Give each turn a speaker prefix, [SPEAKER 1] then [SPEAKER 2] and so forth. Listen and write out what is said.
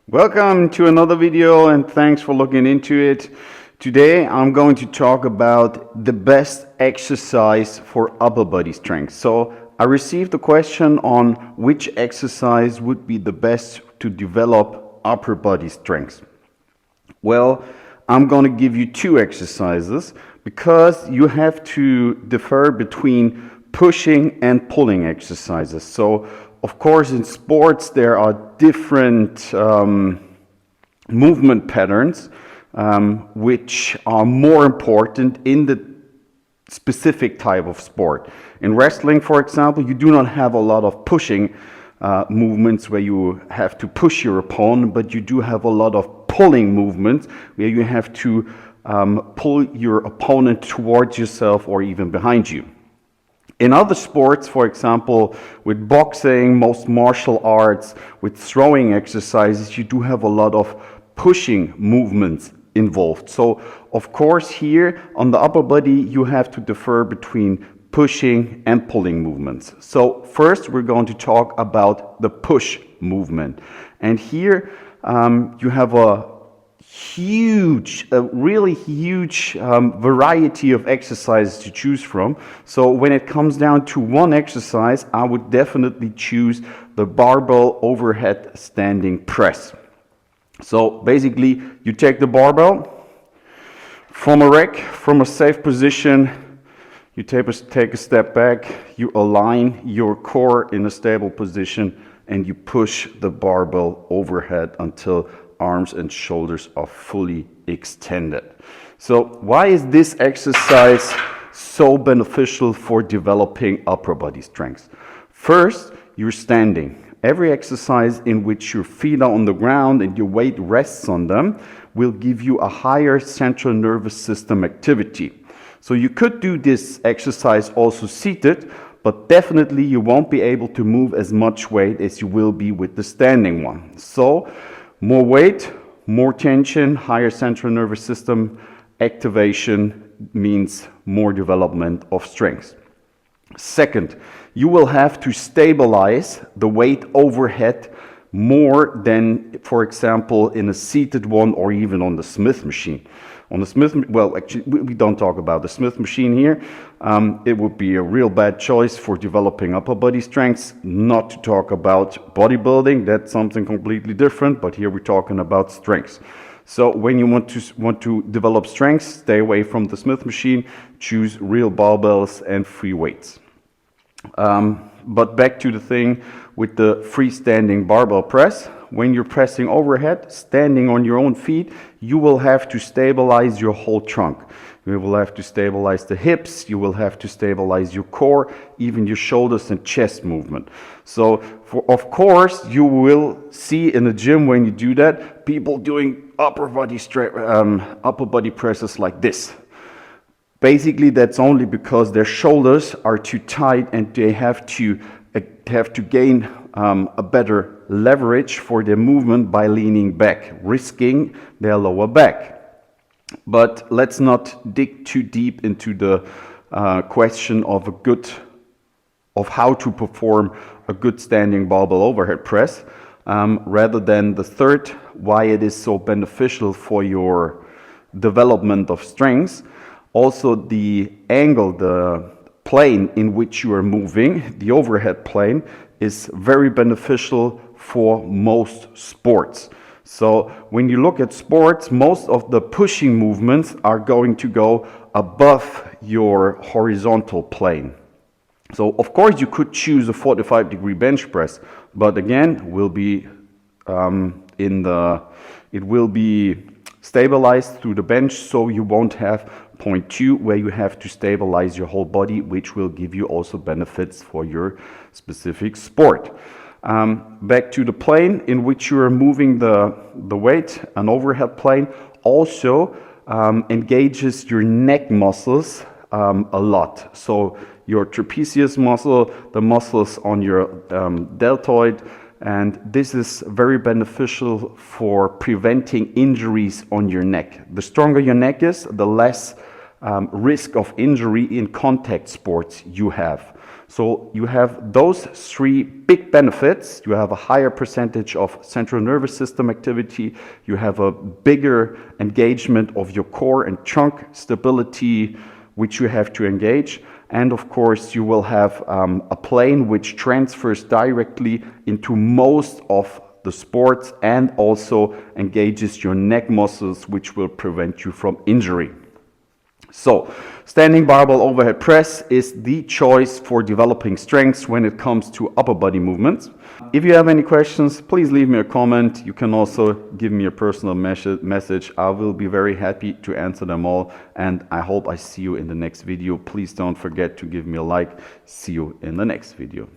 [SPEAKER 1] Welcome to another video and thanks for looking into it. Today I'm going to talk about the best exercise for upper body strength. So I received a question on which exercise would be the best to develop upper body strength. Well, I'm going to give you two exercises because you have to differ between pushing and pulling exercises. So, of course, in sports there are different movement patterns which are more important in the specific type of sport. In wrestling, for example, you do not have a lot of pushing movements where you have to push your opponent, but you do have a lot of pulling movements where you have to pull your opponent towards yourself or even behind you. In other sports, for example, with boxing, most martial arts, with throwing exercises, you do have a lot of pushing movements involved. So, of course, here on the upper body, you have to differ between pushing and pulling movements. So, first, we're going to talk about the push movement. And here, you have a really huge variety of exercises to choose from. So when it comes down to one exercise, I would definitely choose the barbell overhead standing press. So basically, you take the barbell from a rack, from a safe position, you take a step back, you align your core in a stable position, and you push the barbell overhead until arms and shoulders are fully extended. So why is this exercise so beneficial for developing upper body strength? First, you're standing. Every exercise in which your feet are on the ground and your weight rests on them will give you a higher central nervous system activity. So you could do this exercise also seated, but definitely you won't be able to move as much weight as you will be with the standing one. So more weight, more tension, higher central nervous system activation means more development of strength. Second, you will have to stabilize the weight overhead more than, for example, in a seated one or even on the Smith machine. On the Smith, well, actually, we don't talk about the Smith machine here. It would be a real bad choice for developing upper body strength, not to talk about bodybuilding. That's something completely different, but here we're talking about strength. So when you want to develop strength, stay away from the Smith machine, choose real barbells and free weights. But back to the thing with the freestanding barbell press. When you're pressing overhead, standing on your own feet, you will have to stabilize your whole trunk. You will have to stabilize the hips, you will have to stabilize your core, even your shoulders and chest movement. So, of course, you will see in the gym when you do that, people doing upper body presses like this. Basically, that's only because their shoulders are too tight and they have to gain a better leverage for their movement by leaning back, risking their lower back. But let's not dig too deep into the question of how to perform a good standing barbell overhead press, rather than the third, why it is so beneficial for your development of strength. Also, the angle, the plane in which you are moving, the overhead plane, is very beneficial for most sports. So when you look at sports, most of the pushing movements are going to go above your horizontal plane. So of course you could choose a 45-degree bench press, but again, it will be stabilized through the bench, so you won't have point 2 where you have to stabilize your whole body, which will give you also benefits for your specific sport. Back to the plane in which you are moving the weight, an overhead plane also engages your neck muscles a lot. So your trapezius muscle, the muscles on your deltoid, and this is very beneficial for preventing injuries on your neck. The stronger your neck is, the less risk of injury in contact sports you have. So you have those three big benefits. You have a higher percentage of central nervous system activity. You have a bigger engagement of your core and trunk stability, which you have to engage. And of course, you will have a plane which transfers directly into most of the sports and also engages your neck muscles, which will prevent you from injury. So, standing barbell overhead press is the choice for developing strengths when it comes to upper body movements. If you have any questions, please leave me a comment. You can also give me a personal message. I will be very happy to answer them all, and I hope I see you in the next video. Please don't forget to give me a like. See you in the next video.